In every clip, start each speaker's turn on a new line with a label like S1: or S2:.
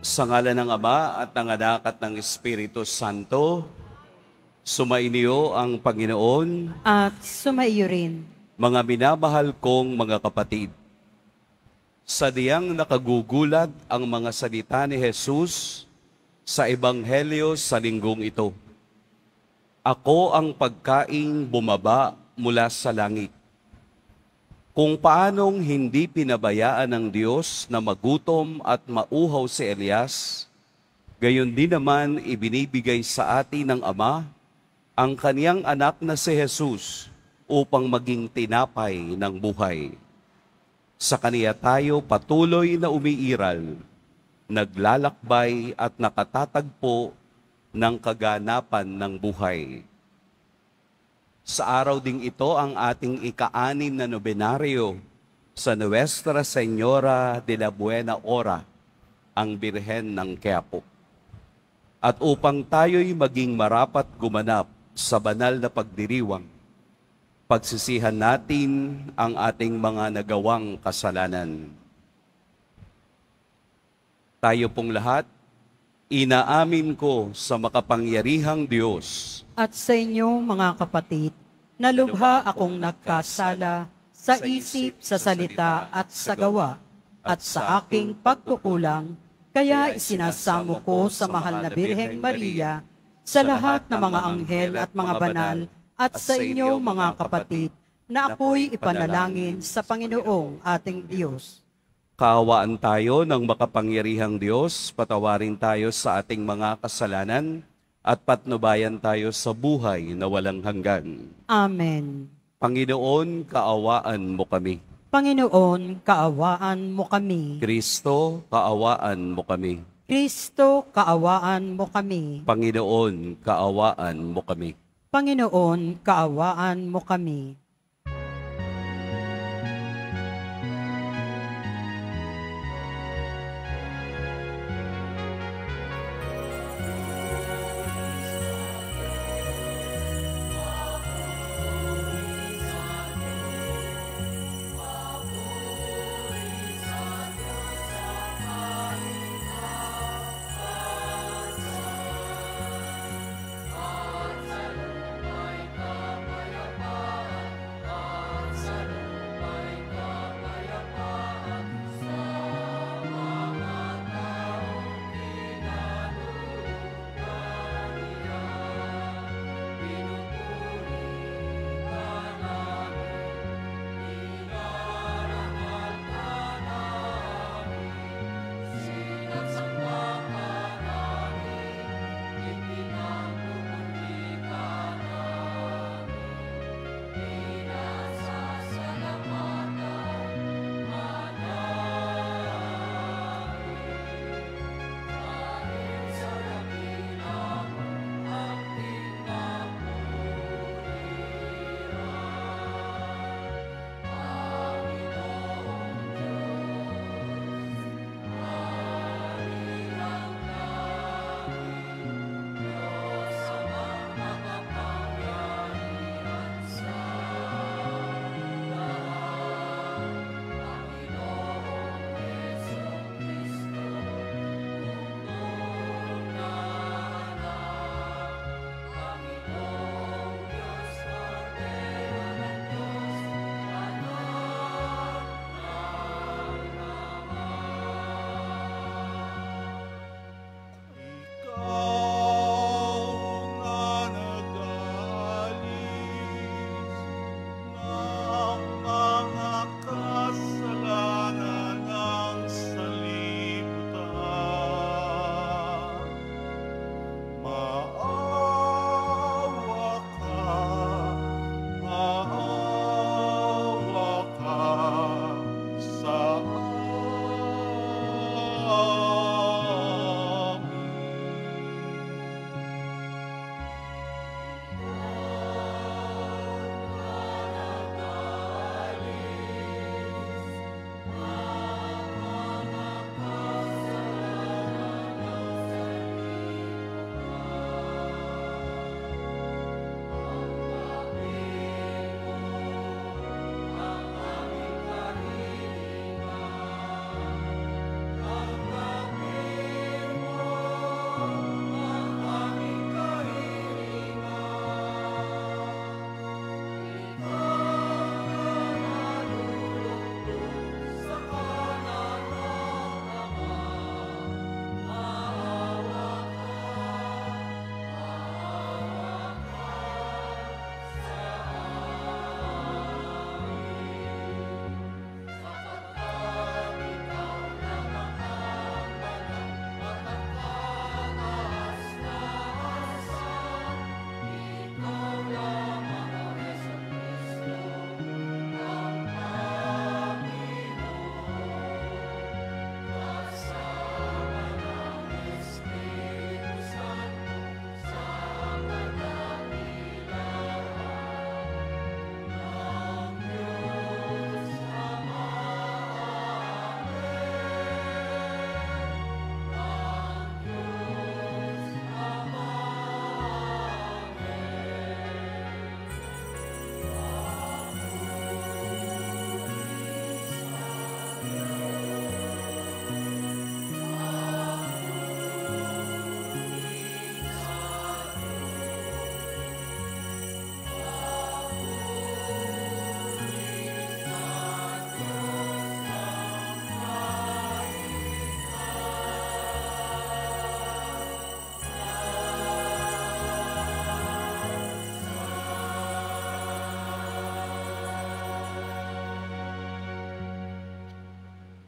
S1: Sa ngalan ng Ama at ng Anak at ng Espiritu Santo, sumainyo ang Panginoon.
S2: At sumaiyo rin.
S1: Mga minamahal kong mga kapatid, sadyang nakagugulat ang mga salita ni Jesus sa Ebanghelyo sa linggong ito. Ako ang pagkaing bumaba mula sa langit. Kung paanong hindi pinabayaan ng Diyos na magutom at mauhaw si Elias, gayon din naman ibinibigay sa atin ng Ama ang kaniyang anak na si Jesus upang maging tinapay ng buhay. Sa kaniya tayo patuloy na umiiral, naglalakbay at nakatatagpo ng kaganapan ng buhay. Sa araw ding ito ang ating ika-6 na nobenaryo sa Nuestra Señora de la Buena Hora, ang Birhen ng Quiapo. At upang tayo'y maging marapat gumanap sa banal na pagdiriwang, pagsisihan natin ang ating mga nagawang kasalanan. Tayo pong lahat, inaamin ko sa makapangyarihang Diyos
S2: At sa inyo, mga kapatid, na lubha akong nagkasala sa isip, sa salita at sa gawa, at sa aking pagkukulang, kaya isinasamo ko sa mahal na Birheng Maria, sa lahat ng mga anghel at mga banal, at sa inyo, mga kapatid, na ako'y ipanalangin sa Panginoong ating Diyos.
S1: Kaawaan tayo ng makapangyarihang Diyos, patawarin tayo sa ating mga kasalanan, at patnubayan tayo sa buhay na walang hanggan.
S2: Amen.
S1: Panginoon, kaawaan mo kami.
S2: Panginoon, kaawaan mo kami.
S1: Kristo, kaawaan mo kami.
S2: Kristo, kaawaan mo kami.
S1: Panginoon, kaawaan mo kami.
S2: Panginoon, kaawaan mo kami.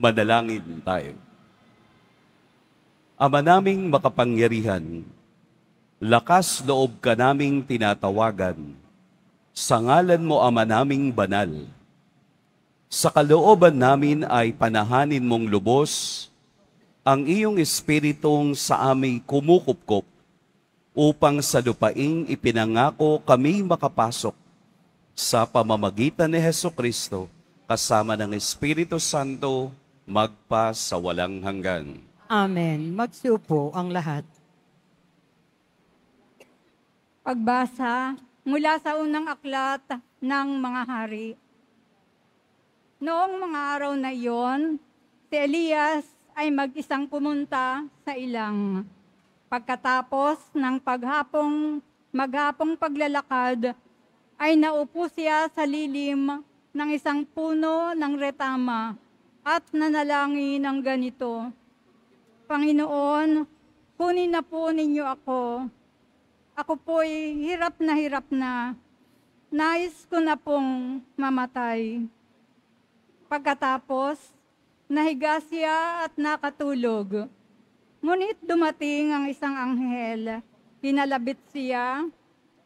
S1: Manalangin tayo. Ama naming makapangyarihan, lakas loob ka naming tinatawagan, sa ngalan mo Ama naming banal. Sa kalooban namin ay panahanin mong lubos ang iyong espiritong sa aming kumukupkop upang sa lupaing ipinangako kami makapasok sa pamamagitan ni Hesukristo kasama ng Espiritu Santo magpa sa walang hanggan.
S2: Amen. Magsiupo ang lahat.
S3: Pagbasa mula sa unang aklat ng mga hari. Noong mga araw na iyon, si Elias ay mag-isang pumunta sa ilang. Pagkatapos ng maghapong paglalakad, ay naupo siya sa lilim ng isang puno ng retama at nanalangin ng ganito, Panginoon, kunin na po ninyo ako. Ako po'y hirap na. Nais ko na pong mamatay. Pagkatapos, nahiga siya at nakatulog. Ngunit dumating ang isang anghel, hinalabit siya,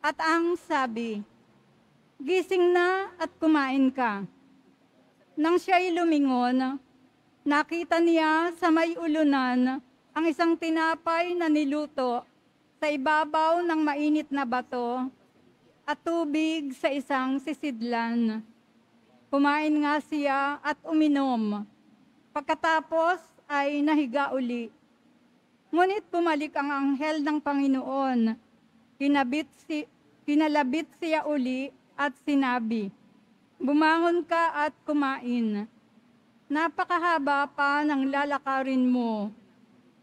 S3: at ang sabi, Gising na at kumain ka. Nang siya'y lumingon, nakita niya sa may ulunan ang isang tinapay na niluto sa ibabaw ng mainit na bato at tubig sa isang sisidlan. Kumain nga siya at uminom. Pagkatapos ay nahiga uli. Ngunit bumalik ang anghel ng Panginoon. Kinalabit siya uli at sinabi, Bumangon ka at kumain. Napakahaba pa ng lalakarin mo.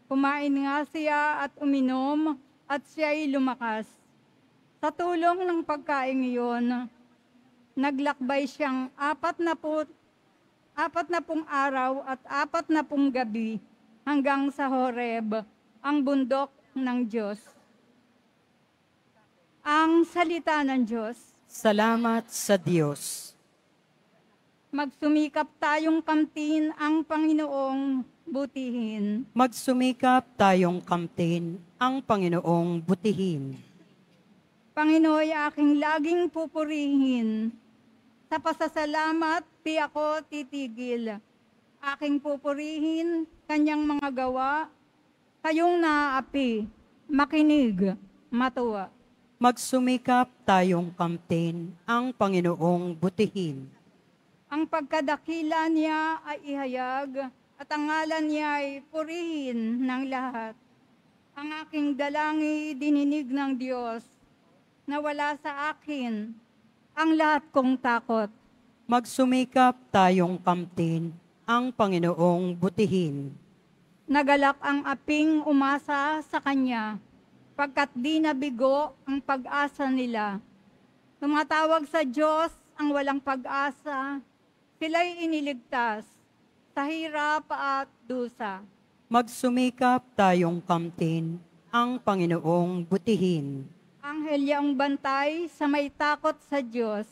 S3: Kumain nga siya at uminom at siya'y lumakas. Sa tulong ng pagkain iyon, naglakbay siyang 40 araw at 40 gabi hanggang sa Horeb, ang bundok ng Diyos. Ang salita ng Diyos.
S2: Salamat sa Diyos.
S3: Magsumikap tayong kamtin ang Panginoong butihin.
S2: Magsumikap tayong kamtin ang Panginoong butihin.
S3: Panginoy aking laging pupurihin. Sa pasasalamat di ako titigil. Aking pupurihin kanyang mga gawa. Kayong naaapi, makinig, matuwa.
S2: Magsumikap tayong kamtin ang Panginoong butihin.
S3: Ang pagkadakila niya ay ihayag at ang ngalan niya ay purihin ng lahat. Ang aking dalangi dininig ng Diyos na wala sa akin ang lahat kong takot.
S2: Magsumikap tayong kamtin ang Panginoong butihin.
S3: Nagalak ang aping umasa sa Kanya, pagkat di nabigo ang pag-asa nila. Tumatawag sa Diyos ang walang pag-asa, sila'y iniligtas sa hirap at dusa.
S2: Magsumikap tayong kamtin ang Panginoong butihin.
S3: Anghel ang bantay sa may takot sa Diyos.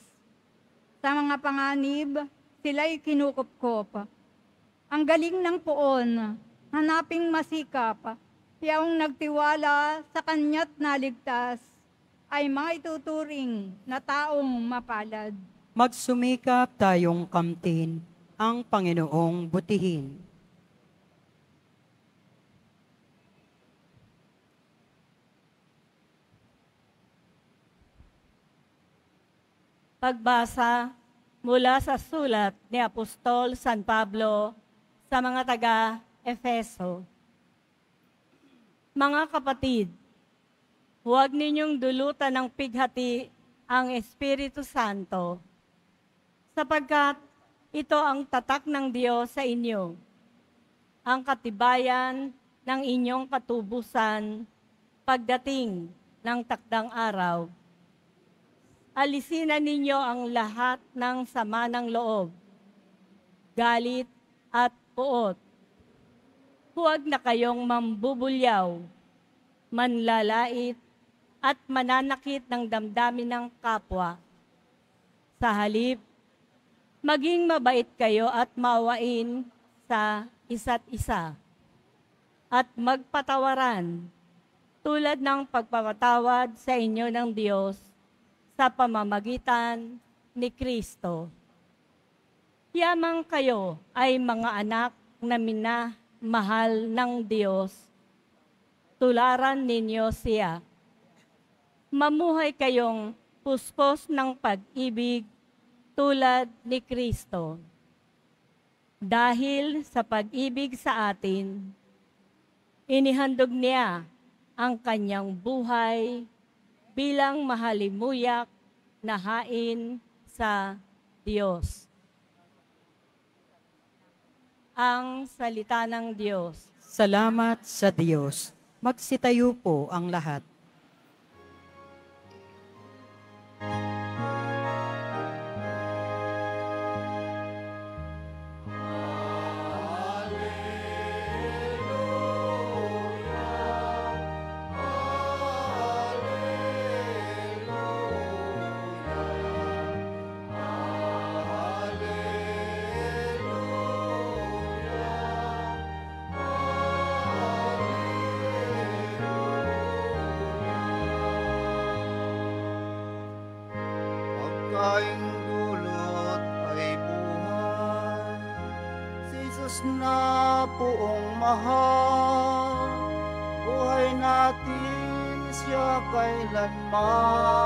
S3: Sa mga panganib, sila'y kinukupkop. Ang galing ng poon, hanaping masikap, yaong nagtiwala sa kanya't naligtas, ay mga ituturing na taong mapalad.
S2: Magsumikap tayong kamtin ang Panginoong butihin.
S4: Pagbasa mula sa sulat ni Apostol San Pablo sa mga taga-Efeso. Mga kapatid, huwag ninyong dulutan ng pighati ang Espiritu Santo, sapagkat ito ang tatak ng Diyos sa inyo, ang katibayan ng inyong katubusan pagdating ng takdang araw. Alisinan ninyo ang lahat ng sama ng loob, galit at puot. Huwag na kayong mambubulyaw, manlalait at mananakit ng damdamin ng kapwa. Sa halip, maging mabait kayo at maawain sa isa't isa at magpatawaran tulad ng pagpapatawad sa inyo ng Diyos sa pamamagitan ni Kristo. Yamang kayo ay mga anak na minamahal ng Diyos, tularan ninyo siya. Mamuhay kayong puspos ng pag-ibig tulad ni Kristo. Dahil sa pag-ibig sa atin, inihandog niya ang kanyang buhay bilang mahalimuyak na hain sa Diyos. Ang salita ng Diyos.
S2: Salamat sa Diyos. Magsitayo po ang lahat.
S5: Pagkaing dulot ay buhay, si Jesus na poong mahal, buhay natin siya kailanman.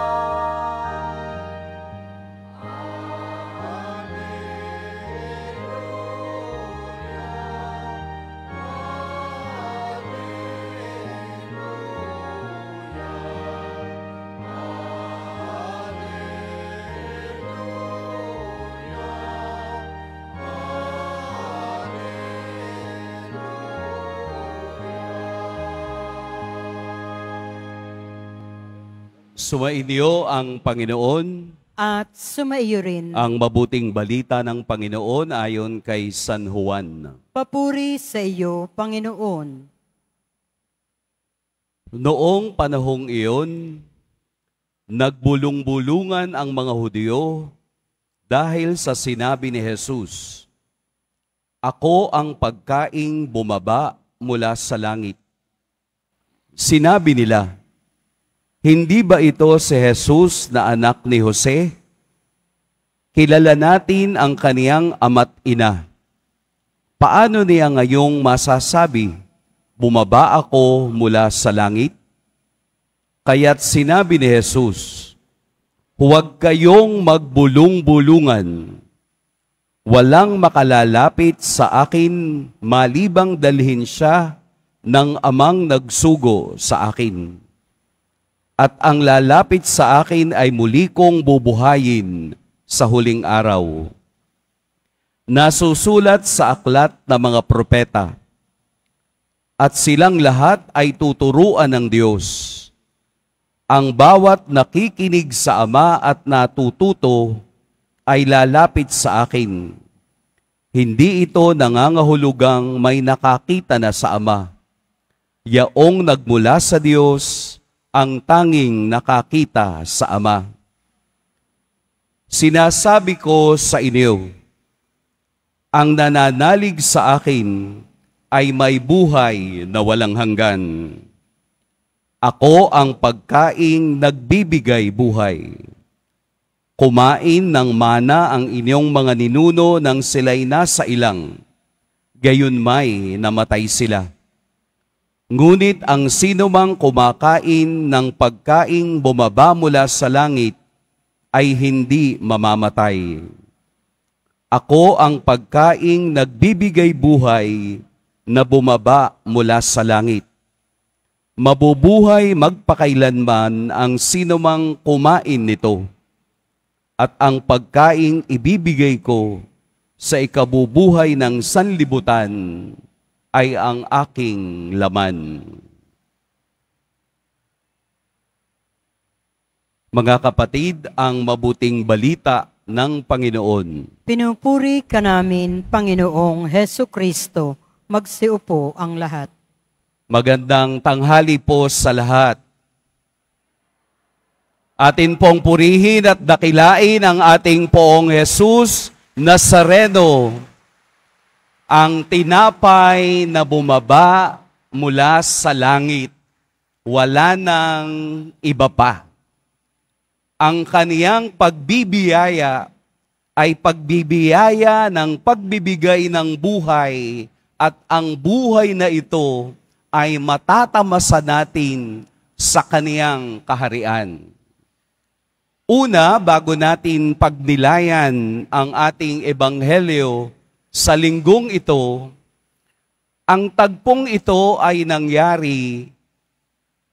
S1: Sumainyo ang Panginoon,
S2: At sumaiyo rin.
S1: ang mabuting balita ng Panginoon ayon kay San Juan.
S2: Papuri sa iyo, Panginoon.
S1: Noong panahong iyon, nagbulong-bulungan ang mga Hudyo dahil sa sinabi ni Jesus, "Ako ang pagkaing bumaba mula sa langit." Sinabi nila, "Hindi ba ito si Jesus na anak ni Jose? Kilala natin ang kaniyang ama't ina. Paano niya ngayong masasabi, 'Bumaba ako mula sa langit'?" Kaya't sinabi ni Jesus, "Huwag kayong magbulong-bulungan. Walang makalalapit sa akin malibang dalhin siya ng amang nagsugo sa akin. At ang lalapit sa akin ay muli kong bubuhayin sa huling araw." Nasusulat sa aklat ng mga propeta, "At silang lahat ay tuturuan ng Diyos. Ang bawat nakikinig sa Ama at natututo ay lalapit sa akin. Hindi ito nangangahulugang may nakakita na sa Ama. Yaong nagmula sa Diyos ang tanging nakakita sa Ama. Sinasabi ko sa inyo, ang nananalig sa akin ay may buhay na walang hanggan. Ako ang pagkaing nagbibigay buhay. Kumain ng mana ang inyong mga ninuno nang sila'y nasa ilang, gayon may namatay sila. Ngunit ang sinumang kumakain ng pagkaing bumaba mula sa langit ay hindi mamamatay. Ako ang pagkaing nagbibigay buhay na bumaba mula sa langit. Mabubuhay magpakailanman ang sinumang kumain nito. At ang pagkaing ibibigay ko sa ikabubuhay ng sanlibutan ay ang aking laman." Mga kapatid, ang mabuting balita ng Panginoon.
S2: Pinupuri ka namin, Panginoong Hesu Kristo. Magsiupo ang lahat.
S1: Magandang tanghali po sa lahat. Atin pong purihin at dakilain ang ating Poong Jesus Nazareno. ang tinapay na bumaba mula sa langit, wala nang iba pa. Ang kaniyang pagbibiyaya ay pagbibiyaya ng pagbibigay ng buhay, at ang buhay na ito ay matatamasa natin sa kaniyang kaharian. Una, bago natin pagnilayan ang ating ebanghelyo sa linggong ito, ang tagpong ito ay nangyari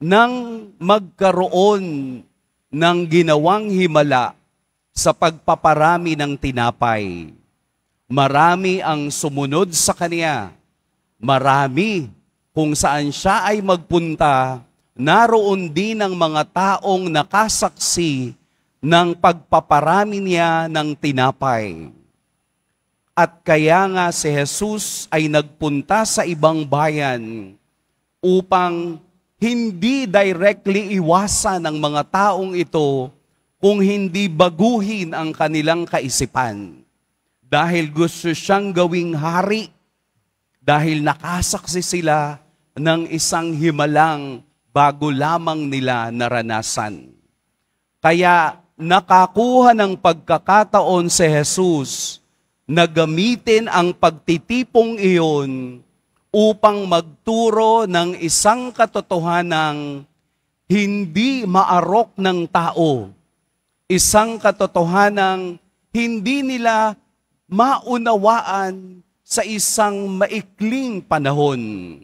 S1: nang magkaroon ng ginawang himala sa pagpaparami ng tinapay. Marami ang sumunod sa kanya. Marami kung saan siya ay magpunta, naroon din ang mga taong nakasaksi ng pagpaparami niya ng tinapay. At kaya nga si Jesus ay nagpunta sa ibang bayan upang hindi directly iwasan ng mga taong ito kung hindi baguhin ang kanilang kaisipan. Dahil gusto siyang gawing hari, dahil nakasaksi sila ng isang himalang bago lamang nila naranasan. Kaya nakakuha ng pagkakataon si Jesus na gamitin ang pagtitipong iyon upang magturo ng isang katotohanang hindi maarok ng tao. Isang katotohanang hindi nila maunawaan sa isang maikling panahon.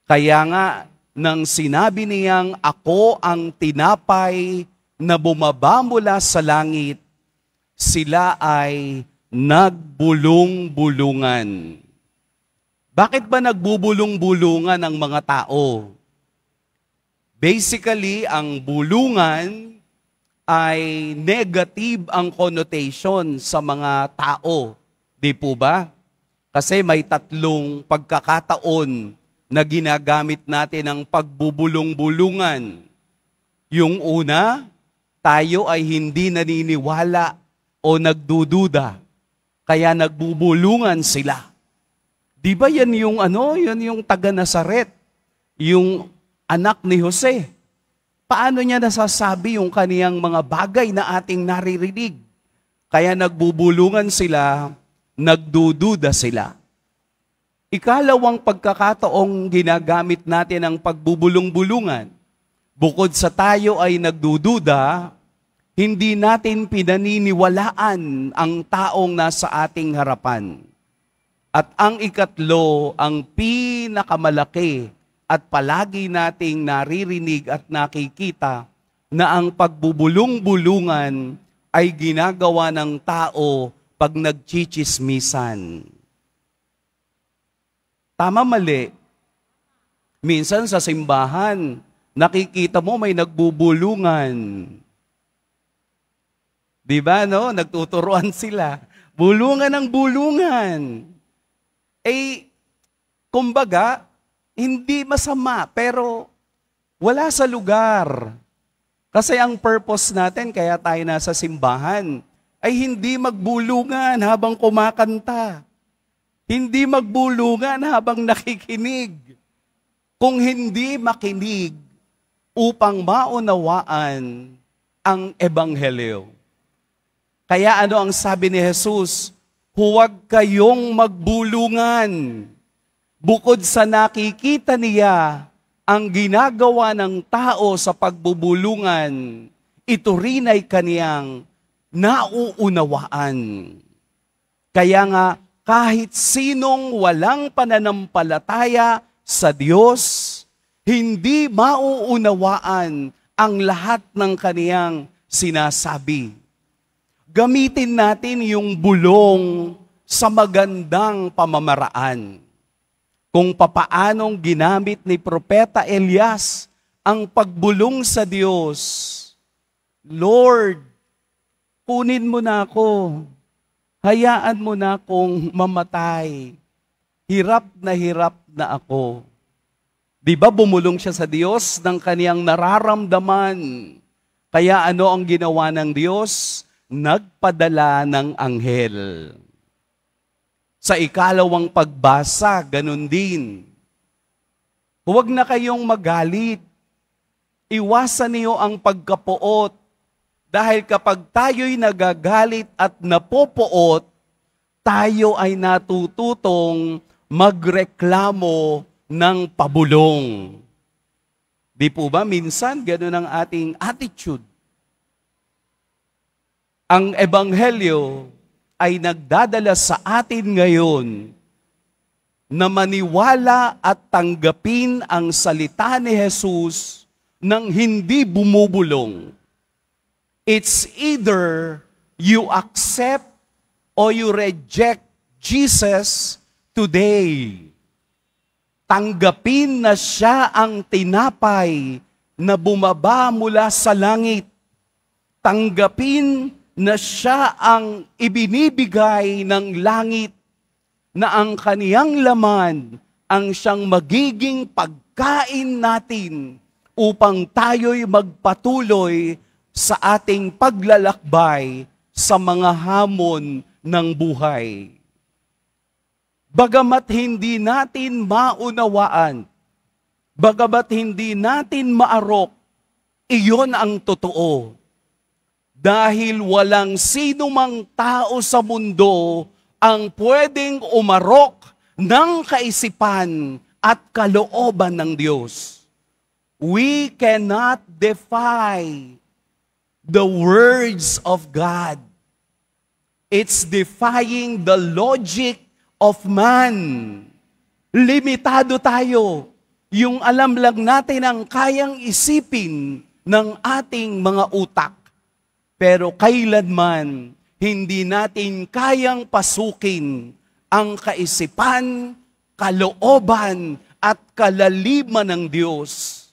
S1: Kaya nga, nang sinabi niyang, "Ako ang tinapay na bumaba mula sa langit," sila ay nagbulong-bulungan. Bakit ba nagbubulong-bulungan ang mga tao? Basically, ang bulungan ay negative ang connotation sa mga tao. Di po ba? Kasi may tatlong pagkakataon na ginagamit natin ang pagbubulong-bulungan. Yung una, tayo ay hindi naniniwala o nagdududa, kaya nagbubulungan sila. Di ba yan yung yan yung taga Nazaret, yung anak ni Jose? Paano niya nasasabi yung kaniyang mga bagay na ating naririnig? Kaya nagbubulungan sila, nagdududa sila. Ikalawang pagkakataong ginagamit natin ang pagbubulong-bulungan. Bukod sa tayo ay nagdududa, hindi natin pinaniniwalaan ang taong nasa ating harapan. At ang ikatlo, ang pinakamalaki at palagi nating naririnig at nakikita na ang pagbubulong-bulungan ay ginagawa ng tao pag nagchichismisan. Tama, mali. Minsan sa simbahan, nakikita mo may nagbubulungan. Di ba, no? Nagtuturuan sila. Bulungan ng bulungan. Kumbaga, hindi masama, pero wala sa lugar. Kasi ang purpose natin, kaya tayo nasa simbahan, ay hindi magbulungan habang kumakanta. Hindi magbulungan habang nakikinig. Kung hindi makinig upang maunawaan ang ebanghelyo. Kaya ano ang sabi ni Jesus? Huwag kayong magbulungan. Bukod sa nakikita niya ang ginagawa ng tao sa pagbubulungan, ito rin ay kaniyang nauunawaan. Kaya nga, kahit sinong walang pananampalataya sa Diyos, hindi mauunawaan ang lahat ng kaniyang sinasabi. Gamitin natin yung bulong sa magandang pamamaraan. Kung papaanong ginamit ni Propeta Elias ang pagbulong sa Diyos. Lord, kunin mo na ako. Hayaan mo na akong mamatay. Hirap na ako. Di ba bumulong siya sa Diyos ng kaniyang nararamdaman? Kaya ano ang ginawa ng Diyos? Nagpadala ng anghel. Sa ikalawang pagbasa, ganun din. Huwag na kayong magalit. Iwasan niyo ang pagkapuot. Dahil kapag tayo'y nagagalit at napopuot, tayo ay natututong magreklamo ng pabulong. Di po ba minsan ganun ang ating attitude? Ang Ebanghelyo ay nagdadala sa atin ngayon na maniwala at tanggapin ang salita ni Jesus nang hindi bumubulong. It's either you accept or you reject Jesus today. Tanggapin na siya ang tinapay na bumaba mula sa langit. Tanggapin na siya ang ibinibigay ng langit, na ang kaniyang laman ang siyang magiging pagkain natin upang tayo'y magpatuloy sa ating paglalakbay sa mga hamon ng buhay. Bagamat hindi natin maunawaan, bagamat hindi natin maarok, iyon ang totoo. Dahil walang sino mang tao sa mundo ang pwedeng umarok ng kaisipan at kalooban ng Diyos. We cannot defy the words of God. It's defying the logic of man. Limitado tayo. Yung alam lang natin ang kayang isipin ng ating mga utak. Pero kailanman, hindi natin kayang pasukin ang kaisipan, kalooban, at kalaliman ng Diyos.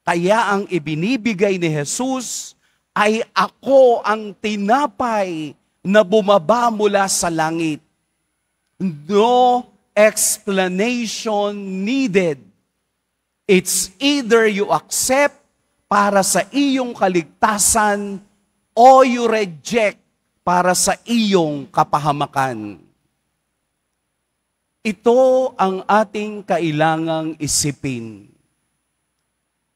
S1: Kaya ang ibinibigay ni Jesus ay ako ang tinapay na bumaba mula sa langit. No explanation needed. It's either you accept para sa iyong kaligtasan o you reject para sa iyong kapahamakan. Ito ang ating kailangang isipin.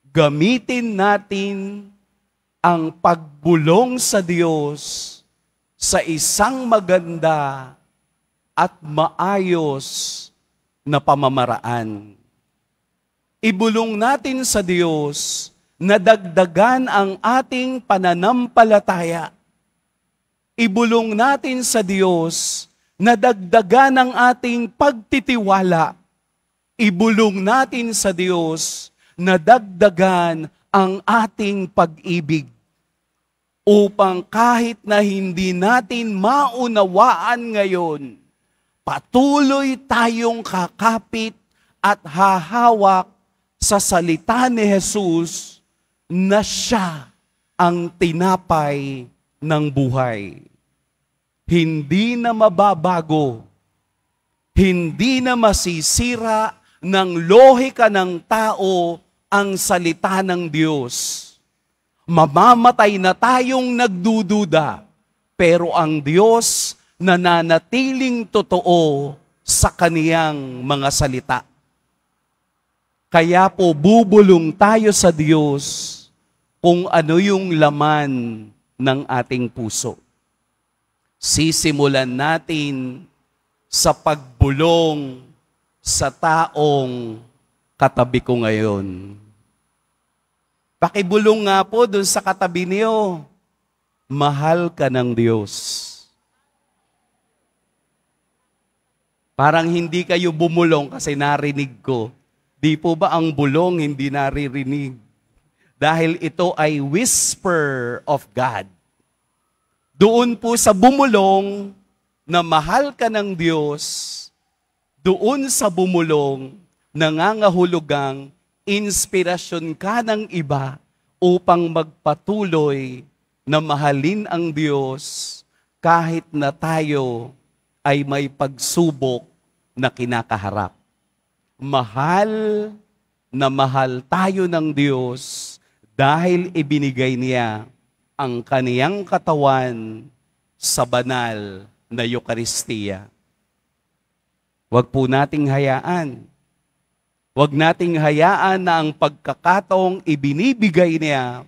S1: Gamitin natin ang pagbulong sa Diyos sa isang maganda at maayos na pamamaraan. Ibulong natin sa Diyos na dagdagan ang ating pananampalataya. Ibulong natin sa Diyos na dagdagan ang ating pagtitiwala. Ibulong natin sa Diyos na dagdagan ang ating pag-ibig. Upang kahit na hindi natin maunawaan ngayon, patuloy tayong kakapit at hahawak sa salita ni Jesus na siya ang tinapay ng buhay. Hindi na mababago, hindi na masisira ng lohika ng tao ang salita ng Diyos. Mamamatay na tayong nagdududa, pero ang Diyos nananatiling totoo sa kaniyang mga salita. Kaya po bubulong tayo sa Diyos kung ano yung laman ng ating puso. Sisimulan natin sa pagbulong sa taong katabi ko ngayon. Pakibulong nga po dun sa katabi niyo, mahal ka ng Diyos. Parang hindi kayo bumulong kasi narinig ko. Di po ba ang bulong hindi naririnig? Dahil ito ay whisper of God. Doon po sa bumulong na mahal ka ng Diyos, doon sa bumulong nangangahulugang inspirasyon ka ng iba upang magpatuloy na mahalin ang Diyos kahit na tayo ay may pagsubok na kinakaharap. Mahal na mahal tayo ng Diyos dahil ibinigay niya ang kaniyang katawan sa banal na Eucharistia. Huwag po nating hayaan. Huwag nating hayaan na ang pagkakataong ibinibigay niya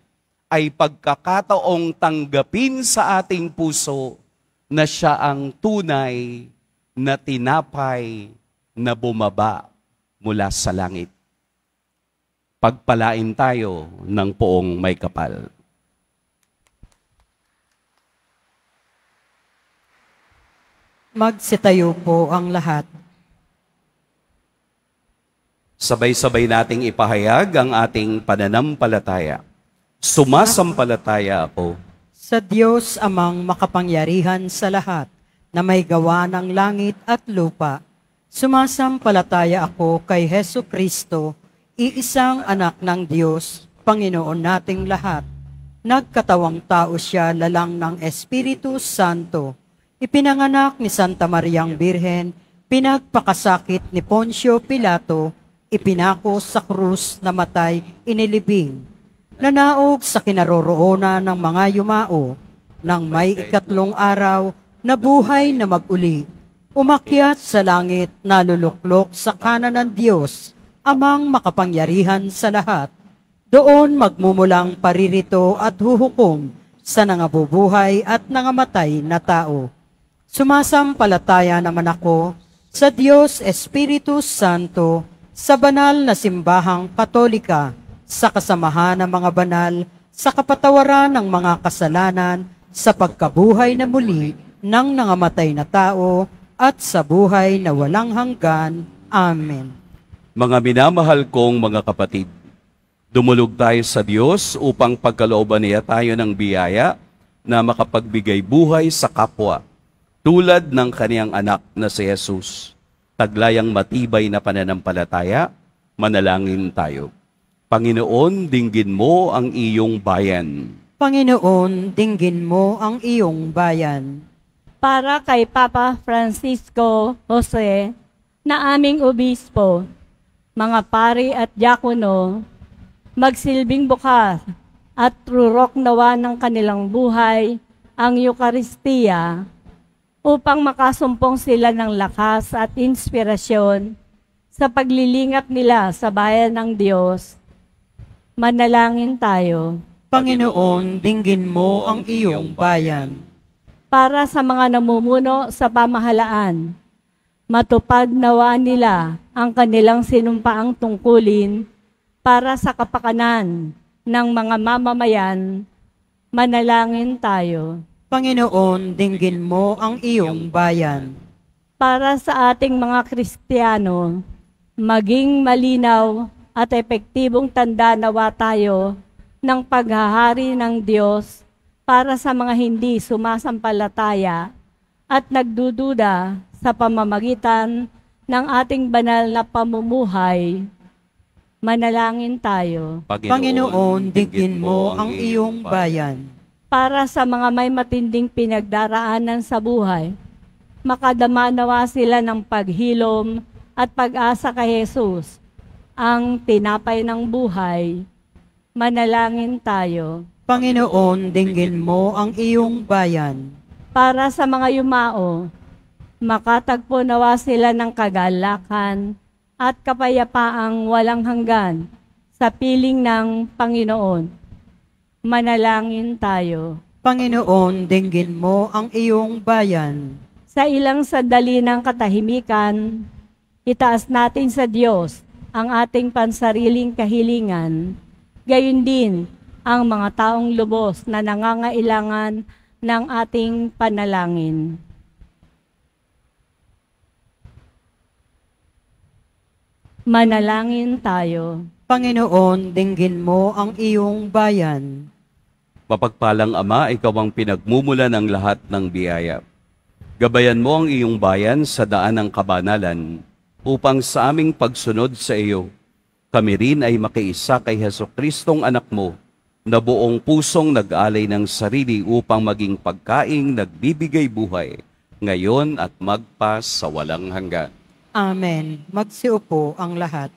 S1: ay pagkakataong tanggapin sa ating puso na siya ang tunay na tinapay na bumaba mula sa langit. Pagpalain tayo ng poong may kapal.
S2: Magsitayo po ang lahat.
S1: Sabay-sabay nating ipahayag ang ating pananampalataya. Sumasampalataya ako
S2: Sa Diyos amang makapangyarihan sa lahat, na may gawa ng langit at lupa. Sumasampalataya ako kay Hesu Kristo, iisang anak ng Diyos, Panginoon nating lahat. Nagkatawang tao siya lalang ng Espiritu Santo. Ipinanganak ni Santa Mariang Birhen, pinagpakasakit ni Poncio Pilato, ipinako sa krus, namatay, inilibing. Nanaog sa kinaroroonan ng mga yumao, nang may ikatlong araw, nabuhay na mag-uli. Umakyat sa langit, naluluklok sa kanan ng Diyos, amang makapangyarihan sa lahat. Doon magmumulang paririto at huhukom sa nangabubuhay at nangamatay na tao. Sumasampalataya naman ako sa Diyos Espiritu Santo, sa banal na simbahang Katolika, sa kasamahan ng mga banal, sa kapatawaran ng mga kasalanan, sa pagkabuhay na muli ng nangamatay na tao, at sa buhay na walang hanggan. Amen.
S1: Mga minamahal kong mga kapatid, dumulog tayo sa Diyos upang pagkalooban niya tayo ng biyaya na makapagbigay buhay sa kapwa, tulad ng kaniyang anak na si Jesus. Taglayang matibay na pananampalataya, manalangin tayo. Panginoon, dinggin mo ang iyong bayan.
S2: Panginoon, dinggin mo ang iyong bayan.
S4: Para kay Papa Francisco Jose, na aming obispo, mga pari at diakono, magsilbing bukas at rurok nawa ng kanilang buhay ang Eukaristiya upang makasumpong sila ng lakas at inspirasyon sa paglilingap nila sa bayan ng Diyos. Manalangin tayo.
S2: Panginoon, dinggin mo ang iyong bayan.
S4: Para sa mga namumuno sa pamahalaan, matupad nawa nila ang kanilang sinumpaang tungkulin para sa kapakanan ng mga mamamayan. Manalangin tayo.
S2: Panginoon, dinggin mo ang iyong bayan.
S4: Para sa ating mga Kristiyano, maging malinaw at epektibong tanda nawa tayo ng paghahari ng Diyos para sa mga hindi sumasampalataya at nagdududa sa pamamagitan ng ating banal na pamumuhay. Manalangin tayo.
S2: Panginoon, dinggin mo ang iyong bayan.
S4: Para sa mga may matinding pinagdaraanan sa buhay, makadama nawa sila ng paghilom at pag-asa kay Jesus, ang tinapay ng buhay. Manalangin tayo.
S2: Panginoon, dinggin mo ang iyong bayan.
S4: Para sa mga yumao, makatagpo nawa sila ng kagalakan at kapayapaang walang hanggan sa piling ng Panginoon. Manalangin tayo.
S2: Panginoon, dinggin mo ang iyong bayan.
S4: Sa ilang sandali ng katahimikan, itaas natin sa Diyos ang ating pansariling kahilingan, gayon din ang mga taong lubos na nangangailangan ng ating panalangin. Manalangin tayo.
S2: Panginoon, dinggin mo ang iyong bayan.
S1: Mapagpalang Ama, ikaw ang pinagmumula ng lahat ng biyaya. Gabayan mo ang iyong bayan sa daan ng kabanalan upang sa aming pagsunod sa iyo, kami rin ay makiisa kay Jesucristong anak mo na buong pusong nag-alay ng sarili upang maging pagkaing nagbibigay buhay ngayon at magpas sa walang hanggan.
S2: Amen. Magsiupo ang lahat.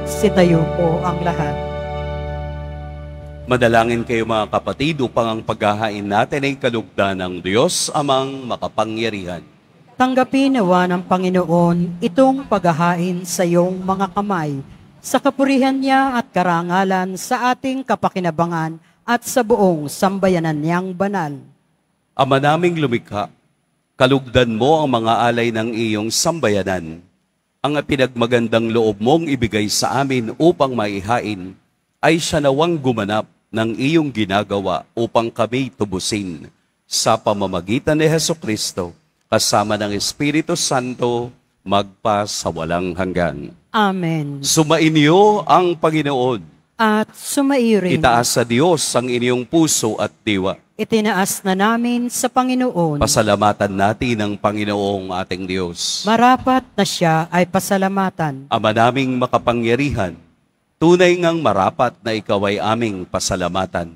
S2: Magsitayo po ang lahat.
S1: Madalangin kayo mga kapatid upang ang paghahain natin ay kalugdan ng Diyos amang makapangyarihan.
S2: Tanggapin nawa ng Panginoon itong paghahain sa iyong mga kamay, sa kapurihan niya at karangalan sa ating kapakinabangan at sa buong sambayanan niyang banal.
S1: Ama naming lumikha, kalugdan mo ang mga alay ng iyong sambayanan. Ang pinagmagandang loob mong ibigay sa amin upang maihain ay siya nawang gumanap ng iyong ginagawa upang kami tubusin sa pamamagitan ni Hesukristo kasama ng Espiritu Santo magpa sa walang hanggan.
S2: Amen.
S1: Sumainyo ang Panginoon.
S2: At sumairin.
S1: Itaas sa Diyos ang inyong puso at diwa.
S2: Itinaas na namin sa Panginoon.
S1: Pasalamatan natin ang Panginoong ating Diyos.
S2: Marapat na siya ay pasalamatan.
S1: Ama naming makapangyarihan, tunay ngang marapat na ikaw ay aming pasalamatan.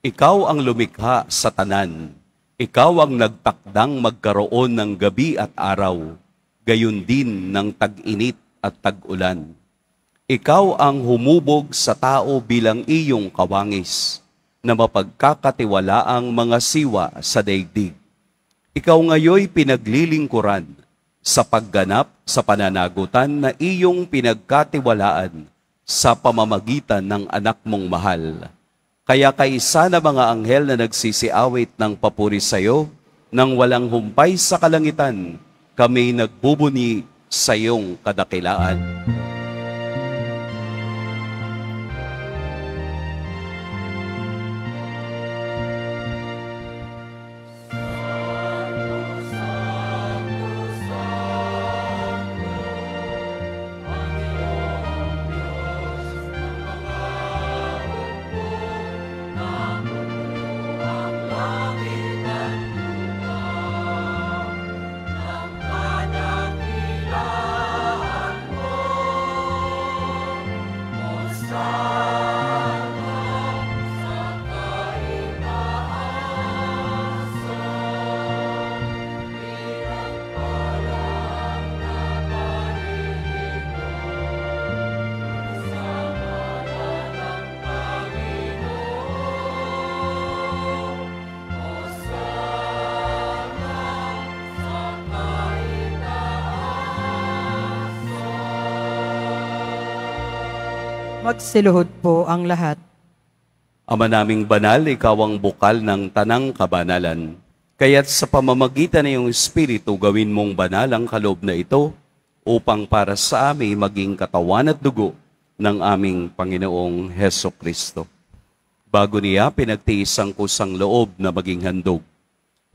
S1: Ikaw ang lumikha sa tanan. Ikaw ang nagtakdang magkaroon ng gabi at araw, gayon din ng tag-init at tag-ulan. Ikaw ang humubog sa tao bilang iyong kawangis, na mapagkakatiwalaang mga siwa sa daigdig. Ikaw ngayoy pinaglilingkuran sa pagganap sa pananagutan na iyong pinagkatiwalaan sa pamamagitan ng anak mong mahal. Kaya kaisa na mga anghel na nagsisiawit ng papuri sa iyo, nang walang humpay sa kalangitan, kami nagbubuni sa iyong kadakilaan.
S2: Magsiluhod po ang lahat.
S1: Ama naming banal, ikaw ang bukal ng tanang kabanalan. Kaya't sa pamamagitan ng iyong Espiritu, gawin mong banal ang kaloob na ito upang para sa amin maging katawan at dugo ng aming Panginoong Hesukristo. Bago niya pinagtiis ang kusang loob na maging handog,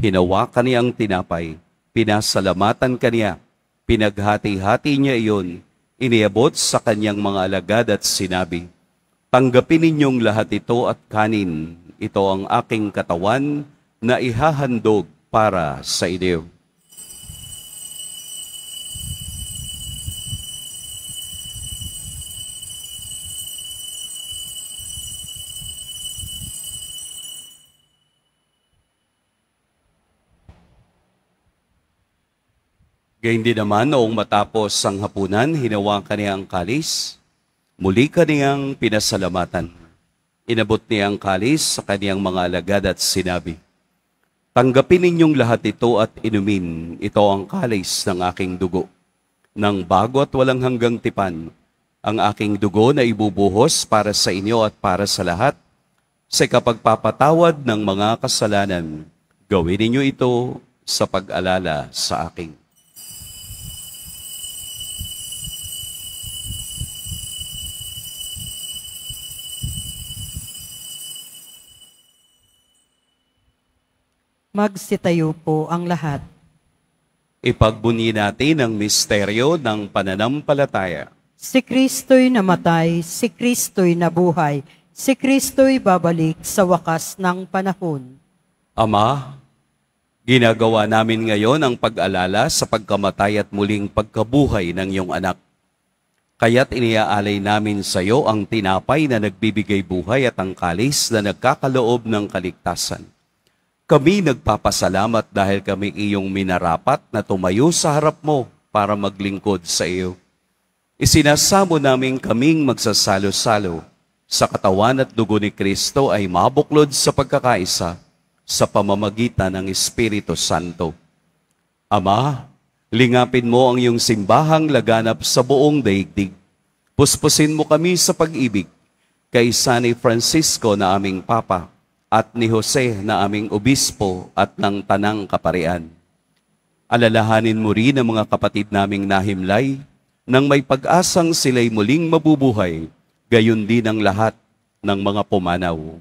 S1: hinawakan niya ang tinapay, pinasalamatan kaniya, pinaghati-hati niya iyon, iniabot sa kanyang mga alagad at sinabi, "Tanggapin ninyong lahat ito at kanin. Ito ang aking katawan na ihahandog para sa inyo." Gayun din naman, noong matapos ang hapunan, hinawakan niya ang kalis. Muli kaniyang pinasalamatan. Inabot niya ang kalis sa kaniyang mga alagad at sinabi, "Tanggapin ninyong lahat ito at inumin. Ito ang kalis ng aking dugo. Nang bago at walang hanggang tipan, ang aking dugo na ibubuhos para sa inyo at para sa lahat, sa kapagpapatawad ng mga kasalanan. Gawin ninyo ito sa pag-alala sa akin."
S2: Magsitayo po ang lahat.
S1: Ipagbunyi natin ang misteryo ng pananampalataya.
S2: Si Kristo'y namatay, si Kristo'y nabuhay, si Kristo'y babalik sa wakas ng panahon.
S1: Ama, ginagawa namin ngayon ang pag-alala sa pagkamatay at muling pagkabuhay ng iyong anak. Kaya't iniaalay namin sa iyo ang tinapay na nagbibigay buhay at ang kalis na nagkakaloob ng kaligtasan. Kami nagpapasalamat dahil kami iyong minarapat na tumayo sa harap mo para maglingkod sa iyo. Isinasamo namin kaming magsasalo-salo sa katawan at dugo ni Kristo ay mabuklod sa pagkakaisa sa pamamagitan ng Espiritu Santo. Ama, lingapin mo ang iyong simbahang laganap sa buong daigdig. Puspusin mo kami sa pag-ibig, kaysa ni Francisco na aming Papa at ni Jose na aming Obispo at ng Tanang Kaparian. Alalahanin mo rin ang mga kapatid naming nahimlay nang may pag-asang sila'y muling mabubuhay, gayon din ang lahat ng mga pumanaw.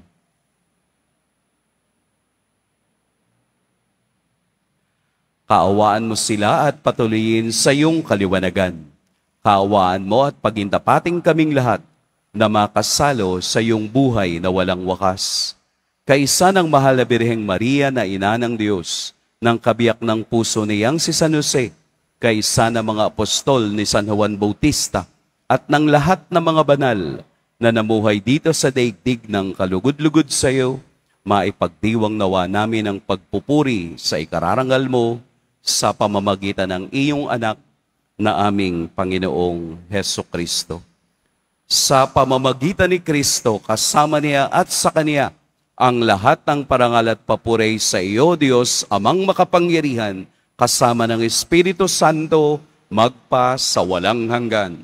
S1: Kaawaan mo sila at patuloyin sa iyong kaliwanagan. Kaawaan mo at pagintapating kaming lahat na makasalo sa iyong buhay na walang wakas. Kaisa ng mahal na Birheng Maria na ina ng Diyos, ng kabiyak ng puso niyang si San Jose, kaisa ng mga apostol ni San Juan Bautista, at ng lahat ng mga banal na namuhay dito sa daigdig ng kalugod-lugod sa iyo, maipagdiwang nawa namin ang pagpupuri sa ikararangal mo sa pamamagitan ng iyong anak na aming Panginoong Heso Kristo. Sa pamamagitan ni Kristo, kasama niya at sa Kanya, ang lahat ng parangal at papuri sa iyo, Diyos, Amang makapangyarihan, kasama ng Espiritu Santo, magpa sa walang hanggan.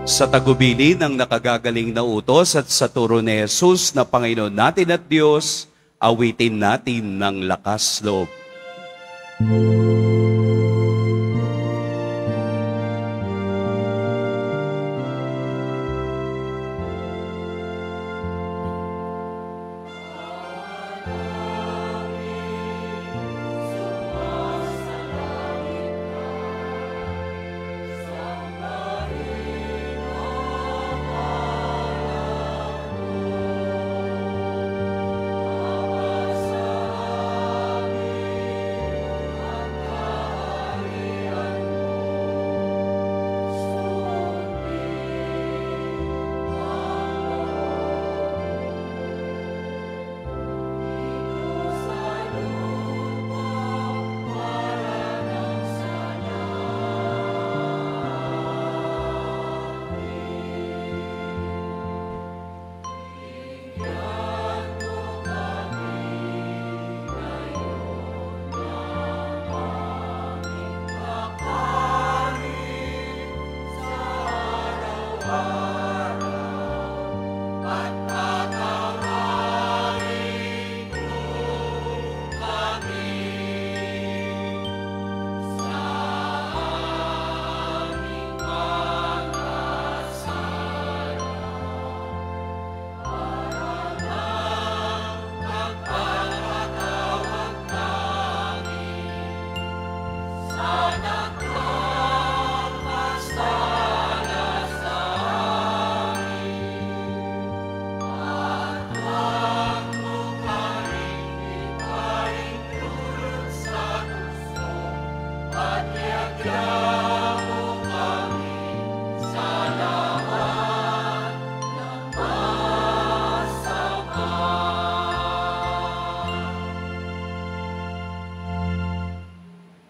S1: Sa tagubili ng nakagagaling na utos at sa turo ni Jesus na Panginoon natin at Diyos, awitin natin ng lakas loob.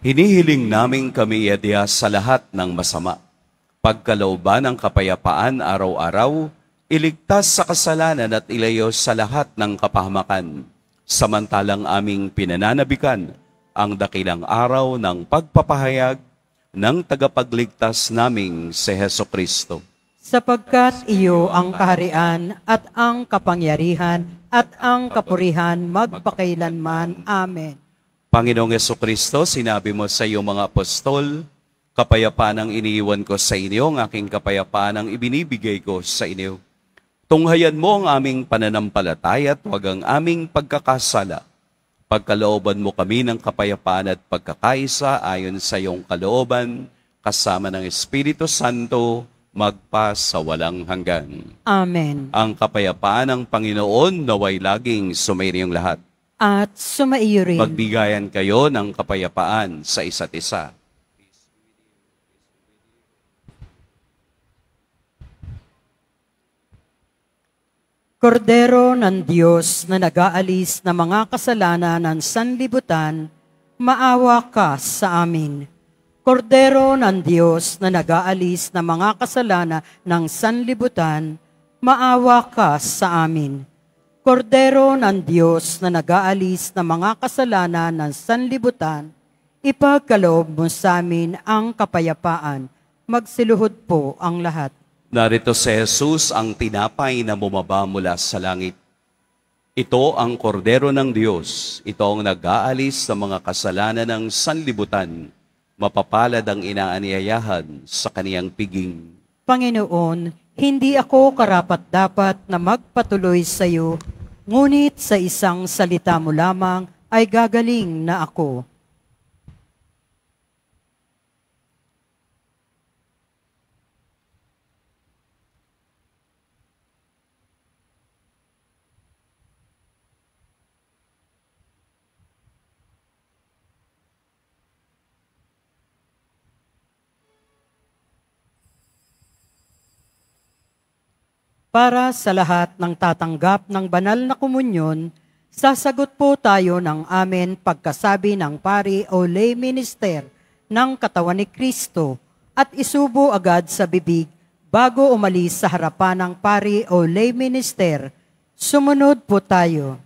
S1: Hinihiling namin kami iadya sa lahat ng masama. Pagkalooban ng kapayapaan araw-araw, iligtas sa kasalanan at ilayo sa lahat ng kapahamakan. Samantalang aming pinananabikan ang dakilang araw ng pagpapahayag ng tagapagligtas naming si Heso Kristo.
S2: Sapagkat iyo ang kaharian at ang kapangyarihan at ang kapurihan magpakailanman. Amen.
S1: Panginoong Jesucristo, sinabi mo sa iyong mga apostol, kapayapaan ang iniiwan ko sa inyo, ang aking kapayapaan ang ibinibigay ko sa inyo. Tunghayan mo ang aming pananampalataya at huwag ang aming pagkakasala. Pagkalooban mo kami ng kapayapaan at pagkakaisa ayon sa iyong kalooban, kasama ng Espiritu Santo, magpa sa walang hanggan.
S2: Amen.
S1: Ang kapayapaan ng Panginoon naway laging sumainyong lahat.
S2: At sumaiyo rin.
S1: Magbigayan kayo ng kapayapaan sa isa't isa.
S2: Kordero ng Diyos na nag-aalis ng mga kasalanan ng sanlibutan, maawa ka sa amin. Kordero ng Diyos na nag-aalis ng mga kasalanan ng sanlibutan, maawa ka sa amin. Kordero ng Diyos na nag-aalis ng mga kasalanan ng sanlibutan, ipagkaloob mo sa amin ang kapayapaan. Magsiluhod po ang lahat.
S1: Narito si Jesus ang tinapay na bumaba mula sa langit. Ito ang kordero ng Diyos. Ito ang nag-aalis sa mga kasalanan ng sanlibutan. Mapapalad ang inaanyayahan sa kaniyang piging.
S2: Panginoon, hindi ako karapat-dapat na magpatuloy sa iyo, ngunit sa isang salita mo lamang ay gagaling na ako. Para sa lahat ng tatanggap ng banal na komunyon, sasagot po tayo ng amen pagkasabi ng pari o lay minister ng katawan ni Kristo at isubo agad sa bibig bago umalis sa harapan ng pari o lay minister. Sumunod po tayo.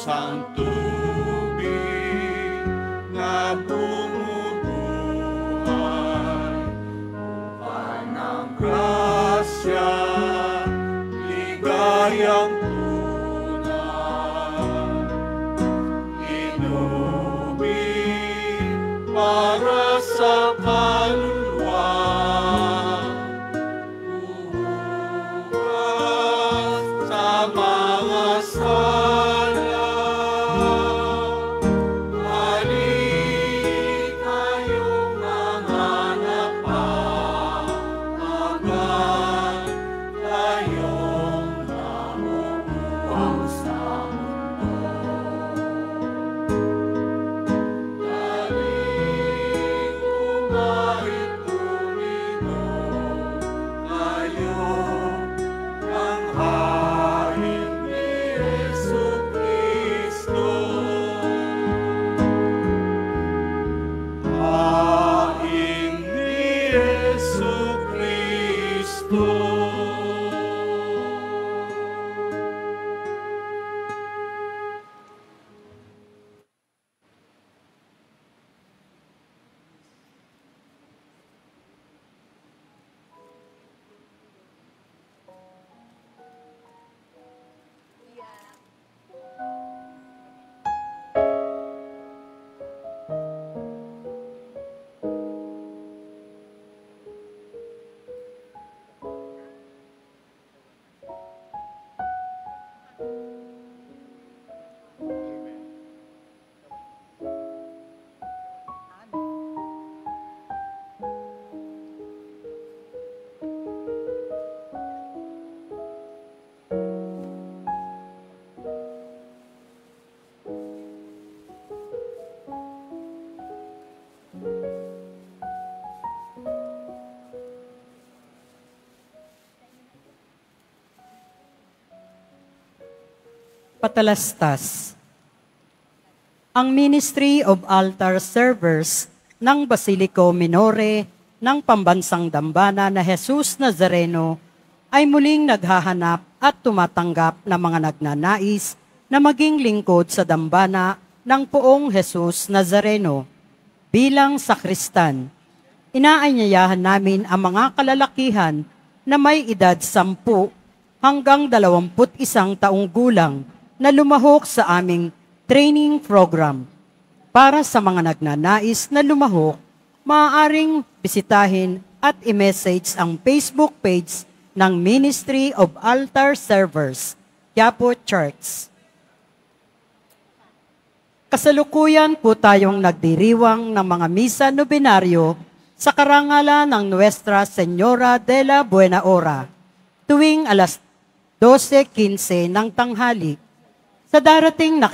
S5: Ang tubig na bumubuhay
S1: ligayang tunay. Inubig para sa kaluluwa, bukas sa mga sala. Halik kayong mga napapagal, kayong namubuang sa mundo. Daling kumain, uminom kayo ng hain ni Jesucristo. Hain ni Jesucristo.
S2: Patalastas. Ang Ministry of Altar Servers ng Basilico Minore ng Pambansang Dambana na Jesus Nazareno ay muling naghahanap at tumatanggap ng mga nagnanais na maging lingkod sa dambana ng Poong Jesus Nazareno. Bilang sakristan, inaanyayahan namin ang mga kalalakihan na may edad 10 hanggang 21 taong gulang na lumahok sa aming training program. Para sa mga nagnanais na lumahok, maaaring bisitahin at i-message ang Facebook page ng Ministry of Altar Servers, Quiapo Church. Kasalukuyan po tayong nagdiriwang ng mga misa nobenaryo sa karangalan ng Nuestra Señora de la Buena Hora tuwing alas 12:15 ng tanghali. Sa darating na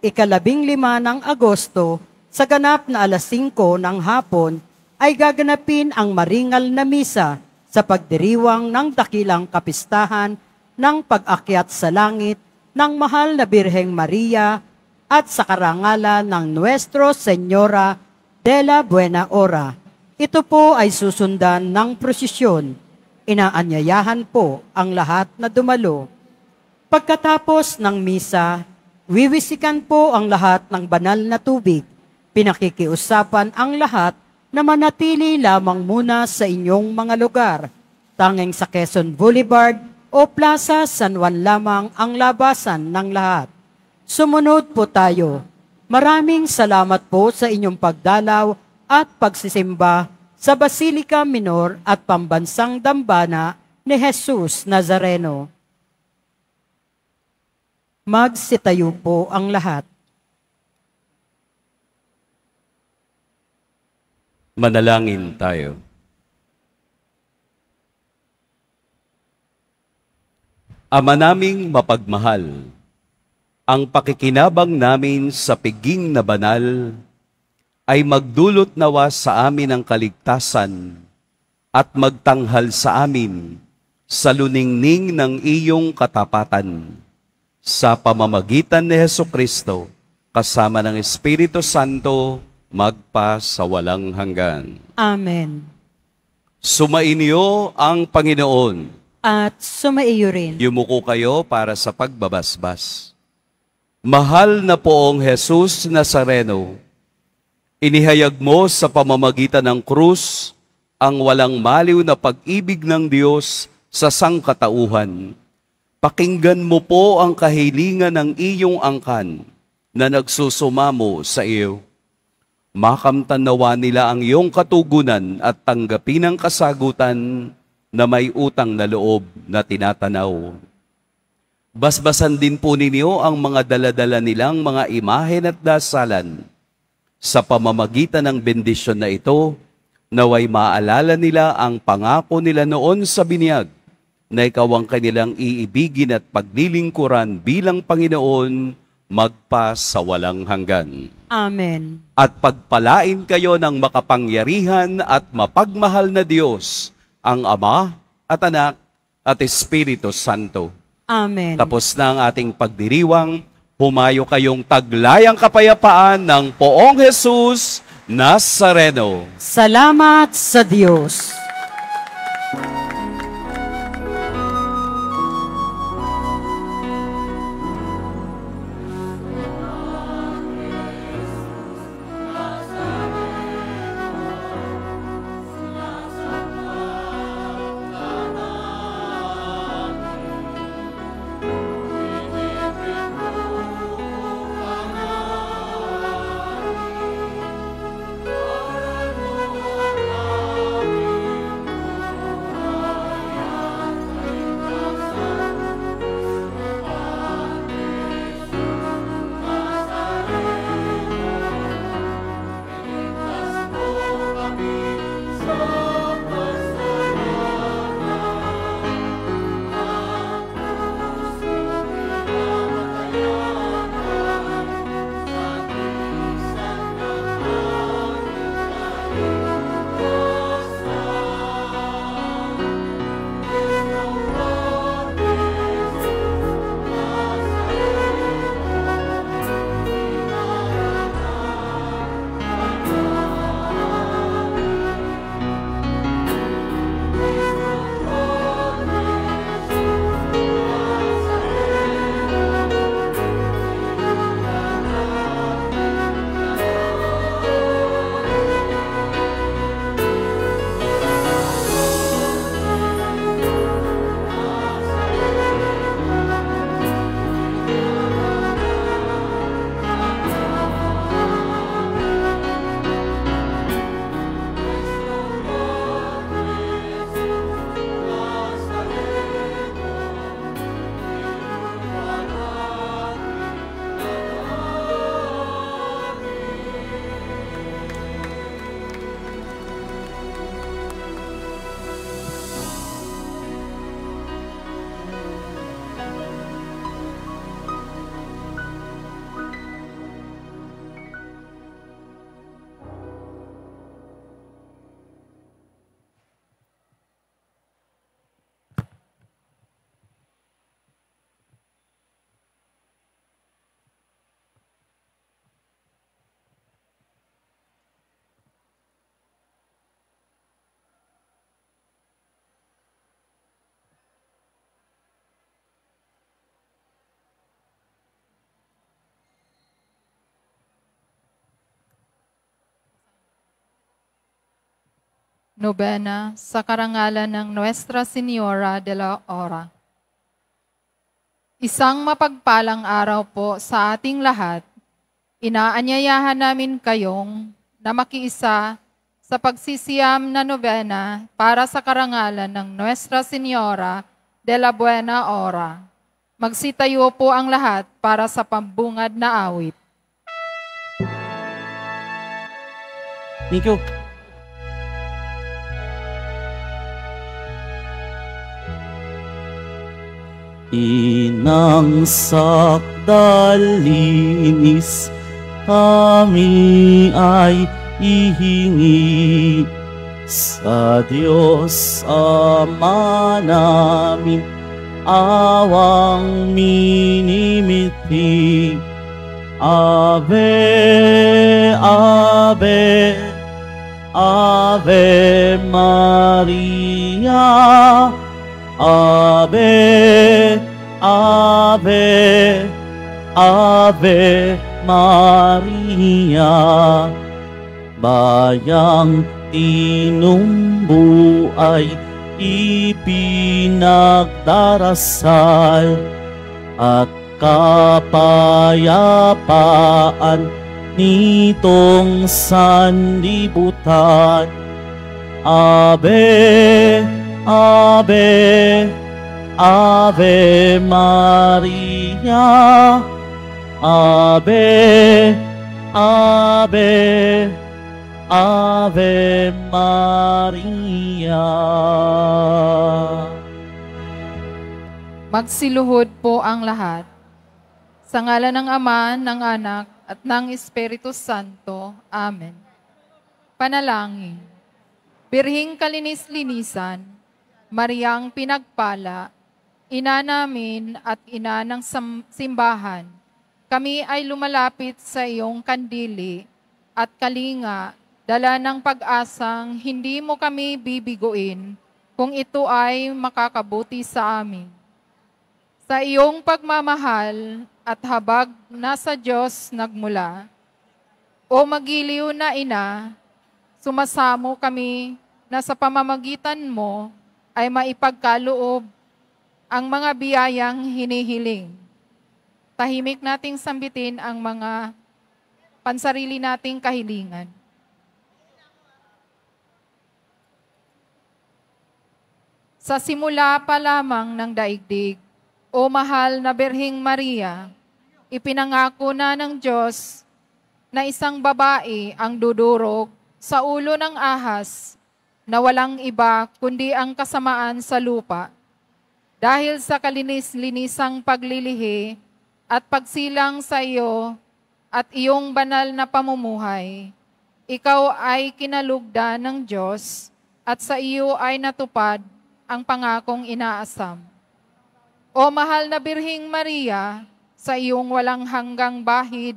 S2: ika-15 ng Agosto, sa ganap na alas 5 ng hapon, ay gaganapin ang maringal na misa sa pagdiriwang ng dakilang kapistahan ng pag-akyat sa langit ng mahal na Birheng Maria at sa karangalan ng Nuestra Señora de la Buena Hora. Ito po ay susundan ng prosesyon. Inaanyayahan po ang lahat na dumalo. Pagkatapos ng misa, wiwisikan po ang lahat ng banal na tubig. Pinakikiusapan ang lahat na manatili lamang muna sa inyong mga lugar. Tanging sa Quezon Boulevard o Plaza San Juan lamang ang labasan ng lahat. Sumunod po tayo. Maraming salamat po sa inyong pagdalaw at pagsisimba sa Basilica Minor at Pambansang Dambana ni Jesus Nazareno. Magsitayo po ang lahat.
S1: Manalangin tayo. Ama naming mapagmahal, ang pakikinabang namin sa piging na banal ay magdulot nawa sa amin ang kaligtasan at magtanghal sa amin sa luningning ng iyong katapatan. Sa pamamagitan ni Jesucristo, kasama ng Espiritu Santo, magpa sa walang hanggan.
S2: Amen.
S1: Sumainyo ang Panginoon.
S2: At sumaiyo rin.
S1: Yumuko kayo para sa pagbabasbas. Mahal na Poong Jesus Nazareno, inihayag mo sa pamamagitan ng krus ang walang maliw na pag-ibig ng Diyos sa sangkatauhan. Pakinggan mo po ang kahilingan ng iyong angkan na nagsusumamo sa iyo. Makamtan nawa nila ang iyong katugunan at tanggapin ang kasagutan na may utang na loob na tinatanaw. Basbasan din po ninyo ang mga daladala nilang mga imahen at dasalan. Sa pamamagitan ng bendisyon na ito, naway maalala nila ang pangako nila noon sa binyag na ikaw ang kanilang iibigin at paglilingkuran bilang Panginoon magpa sa walang hanggan.
S2: Amen.
S1: At pagpalain kayo ng makapangyarihan at mapagmahal na Diyos, ang Ama at Anak at Espiritu Santo.
S2: Amen.
S1: Tapos na ang ating pagdiriwang, humayo kayong taglayang kapayapaan ng Poong Jesus Nazareno.
S2: Salamat sa Diyos.
S6: Nobena sa karangalan ng Nuestra Señora de la Ora. Isang mapagpalang araw po sa ating lahat. Inaanyayahan namin kayong na makiisa sa pagsisiyam na nobena para sa karangalan ng Nuestra Señora de la Buena Hora. Magsitayo po ang lahat para sa pambungad na awit.
S7: Thank you. Inang sakdalinis, kami ay ihingi sa Diyos Ama namin, awang minimiti. Ave, Ave, Ave Maria, Ave, Ave, Ave Maria. Bayang tinumbuay, ipinagdarasal at kapayapaan nitong sanlibutan. Ave, Ave, Ave Maria, Ave, Ave, Ave Maria.
S6: Magsiluhod po ang lahat. Sa ngalan ng Ama, ng Anak, at ng Espiritu Santo. Amen. Panalangin. Birhing kalinis-linisan, Mariang pinagpala, ina namin at ina ng simbahan, kami ay lumalapit sa iyong kandili at kalinga, dala ng pag-asang hindi mo kami bibiguin kung ito ay makakabuti sa amin. Sa iyong pagmamahal at habag nasa Diyos nagmula, o magiliw na ina, sumasamo kami na sa pamamagitan mo ay maipagkaloob ang mga biyayang hinihiling. Tahimik nating sambitin ang mga pansarili nating kahilingan. Sa simula pa lamang ng daigdig, o mahal na Birheng Maria, ipinangako na ng Diyos na isang babae ang dudurog sa ulo ng ahas na walang iba kundi ang kasamaan sa lupa. Dahil sa kalinis-linisang paglilihi at pagsilang sa iyo at iyong banal na pamumuhay, ikaw ay kinalugdan ng Diyos at sa iyo ay natupad ang pangakong inaasam. O mahal na Birheng Maria, sa iyong walang hanggang bahid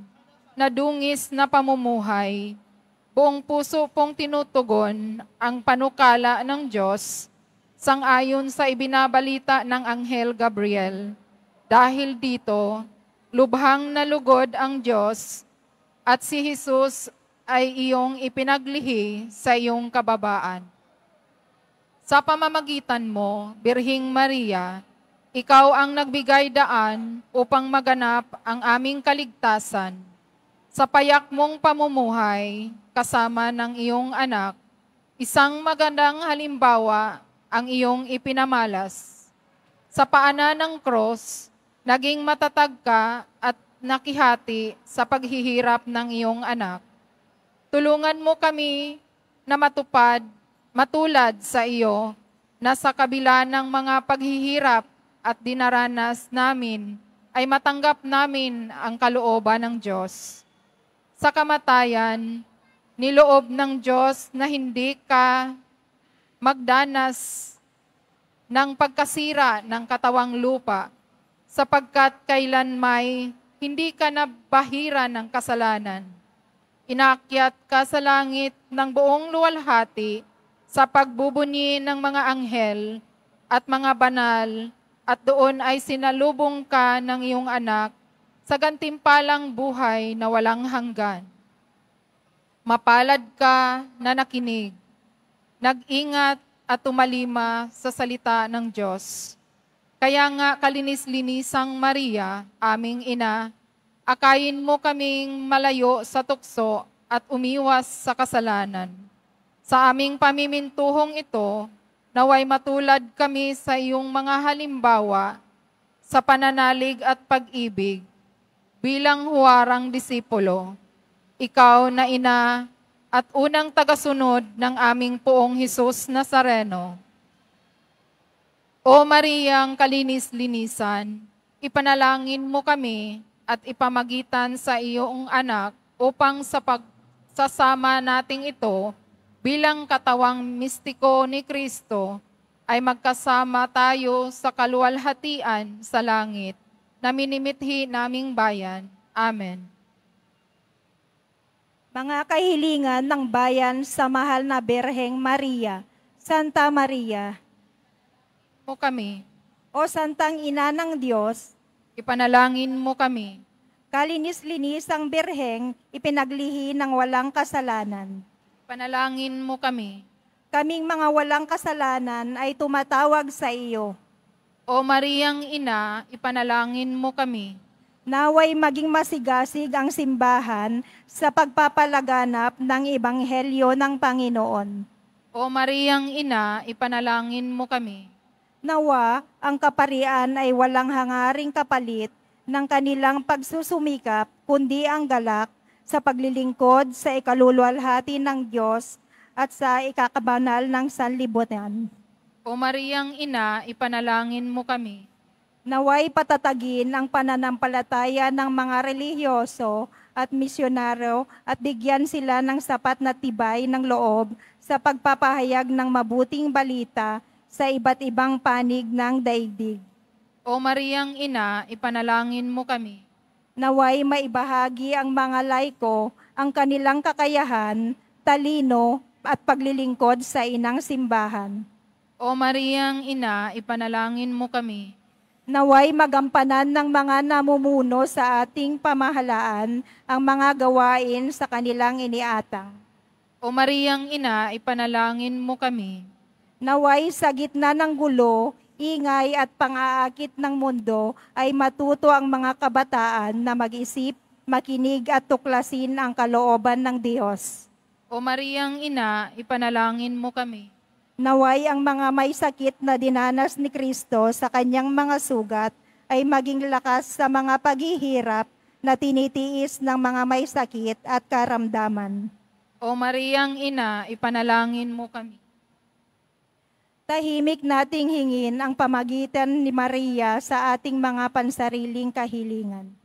S6: na dungis na pamumuhay, buong puso pong tinutugon ang panukala ng Diyos sang-ayon sa ibinabalita ng Anghel Gabriel. Dahil dito, lubhang nalugod ang Diyos at si Jesus ay iyong ipinaglihi sa iyong kababaan. Sa pamamagitan mo, Birheng Maria, ikaw ang nagbigay daan upang maganap ang aming kaligtasan. Sa payak mong pamumuhay, kasama ng iyong anak, isang magandang halimbawa ang iyong ipinamalas. Sa paanan ng cross, naging matatag ka at nakihati sa paghihirap ng iyong anak. Tulungan mo kami na matulad sa iyo, na sa kabila ng mga paghihirap at dinaranas namin, ay matanggap namin ang kalooban ng Diyos. Sa kamatayan, niloob ng Diyos na hindi ka magdanas ng pagkasira ng katawang lupa, sapagkat kailan may hindi ka nabahira ng kasalanan. Inakyat ka sa langit ng buong luwalhati sa pagbubunyi ng mga anghel at mga banal, at doon ay sinalubong ka ng iyong anak sa gantimpalang buhay na walang hanggan. Mapalad ka na nakinig, nag-ingat at tumalima sa salita ng Diyos. Kaya nga kalinis-linisang Maria, aming ina, akayin mo kaming malayo sa tukso at umiwas sa kasalanan. Sa aming pamimintuhong ito, naway matulad kami sa iyong mga halimbawa sa pananalig at pag-ibig bilang huwarang disipulo. Ikaw na ina at unang tagasunod ng aming Poong Hesus Nazareno. O Mariang kalinis-linisan, ipanalangin mo kami at ipamagitan sa iyong anak upang sa pagsasama nating ito bilang katawang mistiko ni Kristo, ay magkasama tayo sa kaluwalhatian sa langit na minimithi naming bayan. Amen.
S8: Mga kahilingan ng bayan sa mahal na Birheng Maria, Santa Maria,
S6: mo kami,
S8: o Santang Ina ng Diyos,
S6: ipanalangin mo kami,
S8: kalinis-linisang Birheng, ipinaglihi ng walang kasalanan.
S6: panalangin mo kami,
S8: kaming mga walang kasalanan ay tumatawag sa iyo.
S6: O Mariang Ina, ipanalangin mo kami.
S8: Naway maging masigasig ang simbahan sa pagpapalaganap ng Ebanghelyo ng Panginoon.
S6: O Mariang Ina, ipanalangin mo kami.
S8: Nawa ang kaparian ay walang hangaring kapalit ng kanilang pagsusumikap, kundi ang galak sa paglilingkod sa ikaluluwalhati ng Diyos at sa ikakabanal ng sanlibutan.
S6: O Mariang Ina, ipanalangin mo kami.
S8: Naway patatagin ang pananampalataya ng mga relihiyoso at misyonaryo at bigyan sila ng sapat na tibay ng loob sa pagpapahayag ng mabuting balita sa iba't ibang panig ng daigdig.
S6: O Mariang Ina, ipanalangin mo kami.
S8: Naway maibahagi ang mga laiko ang kanilang kakayahan, talino at paglilingkod sa inang simbahan.
S6: O Mariang Ina, ipanalangin mo kami.
S8: Naway magampanan ng mga namumuno sa ating pamahalaan ang mga gawain sa kanilang iniatang.
S6: O Mariang Ina, ipanalangin mo kami.
S8: Naway sa gitna ng gulo, ingay at pang-aakit ng mundo ay matuto ang mga kabataan na mag-isip, makinig at tuklasin ang kalooban ng Diyos.
S6: O Mariang Ina, ipanalangin mo kami.
S8: Naway ang mga may sakit na dinanas ni Kristo sa kanyang mga sugat ay maging lakas sa mga paghihirap na tinitiis ng mga may sakit at karamdaman.
S6: O Mariang Ina, ipanalangin mo kami.
S8: Tahimik nating hingin ang pamagitan ni Maria sa ating mga pansariling kahilingan.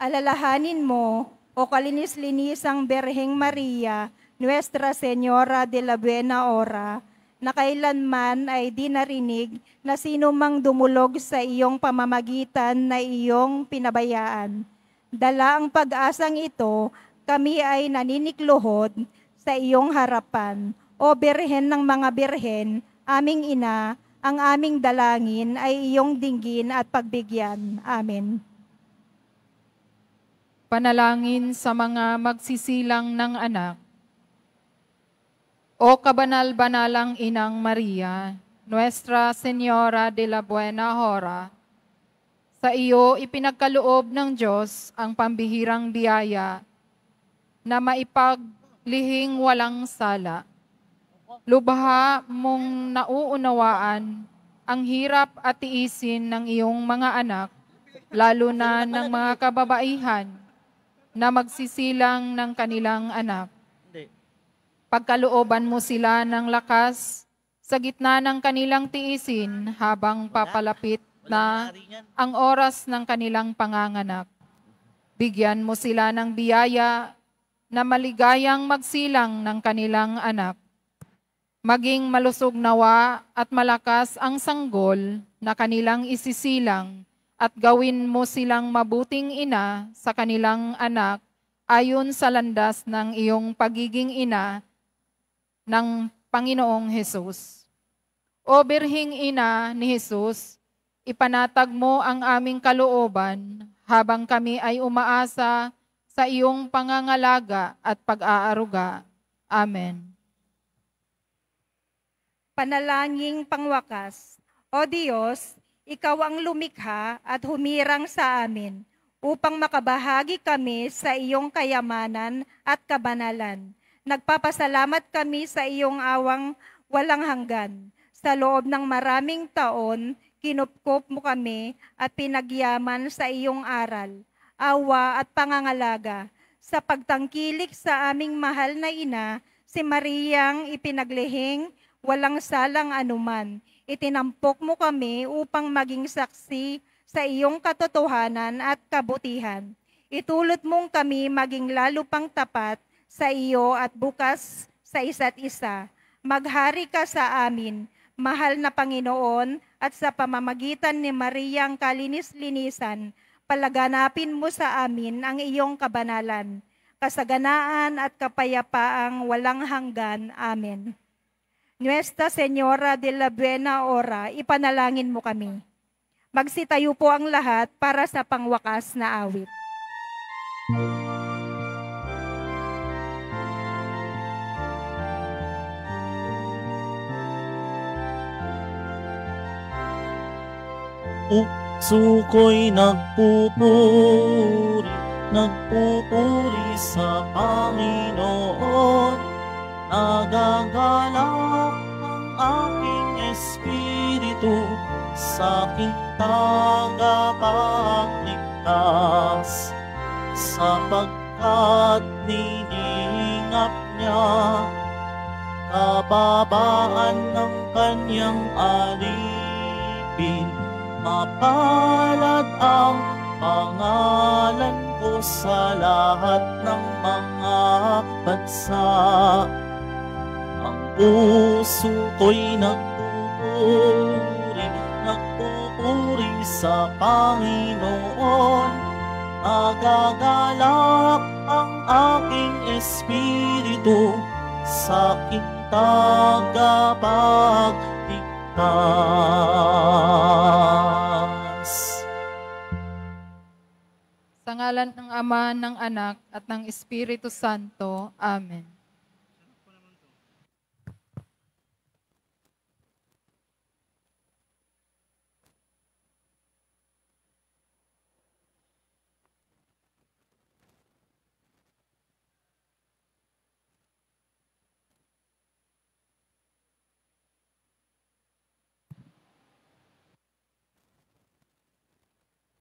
S8: Alalahanin mo, o kalinis-linisang Berheng Maria, Nuestra Señora de la Buena Hora, na kailanman ay di narinig na sino mang dumulog sa iyong pamamagitan na iyong pinabayaan. Dala ang pag-asang ito, kami ay naninikluhod sa iyong harapan. O Berhen ng mga Berhen, aming ina, ang aming dalangin ay iyong dinggin at pagbigyan. Amen.
S6: Panalangin sa mga magsisilang ng anak. O kabanal-banalang Inang Maria, Nuestra Señora de la Buena Hora, sa iyo ipinagkaloob ng Diyos ang pambihirang biyaya na maipaglihing walang sala. Lubha mong nauunawaan ang hirap at tiisin ng iyong mga anak, lalo na ng mga kababaihan na magsisilang ng kanilang anak. Pagkalooban mo sila ng lakas sa gitna ng kanilang tiisin habang papalapit na ang oras ng kanilang panganganak. Bigyan mo sila ng biyaya na maligayang magsilang ng kanilang anak. Maging malusog nawa at malakas ang sanggol na kanilang isisilang at gawin mo silang mabuting ina sa kanilang anak ayon sa landas ng iyong pagiging ina ng Panginoong Hesus. O Birhing Ina ni Hesus, ipanatag mo ang aming kalooban habang kami ay umaasa sa iyong pangangalaga at pag-aaruga. Amen.
S8: Panalangin pangwakas. O Diyos, Ikaw ang lumikha at humirang sa amin upang makabahagi kami sa iyong kayamanan at kabanalan. Nagpapasalamat kami sa iyong awang walang hanggan. Sa loob ng maraming taon, kinupkop mo kami at pinagyaman sa iyong aral, awa at pangangalaga. Sa pagtangkilik sa aming mahal na ina, si Mariang ipinaglihing walang salang anuman. Itinampok mo kami upang maging saksi sa iyong katotohanan at kabutihan. Itulot mong kami maging lalo pang tapat sa iyo at bukas sa isa't isa. Maghari ka sa amin, mahal na Panginoon, at sa pamamagitan ni Mariang kalinis-linisan, palaganapin mo sa amin ang iyong kabanalan, kasaganaan at kapayapaang walang hanggan. Amen. Nuestra Señora de la Buena Hora, ipanalangin mo kami. Magsitayo po ang lahat para sa pangwakas na awit.
S7: puso ko'y nagpupuri, nagpupuri sa Panginoon. Nagagalak ang aking espiritu sa aking tagapagligtas, sapagkat niningap niya kababaan ng kanyang alipin. Mapalad ang pangalan ko sa lahat ng mga bansa. Ang puso ko'y nagpupuri, nagpupuri sa Panginoon. Nagagalak ang aking espiritu sa aking tagapagligtas.
S6: Sa ngalan ng Ama, ng Anak, at ng Espiritu Santo. Amen.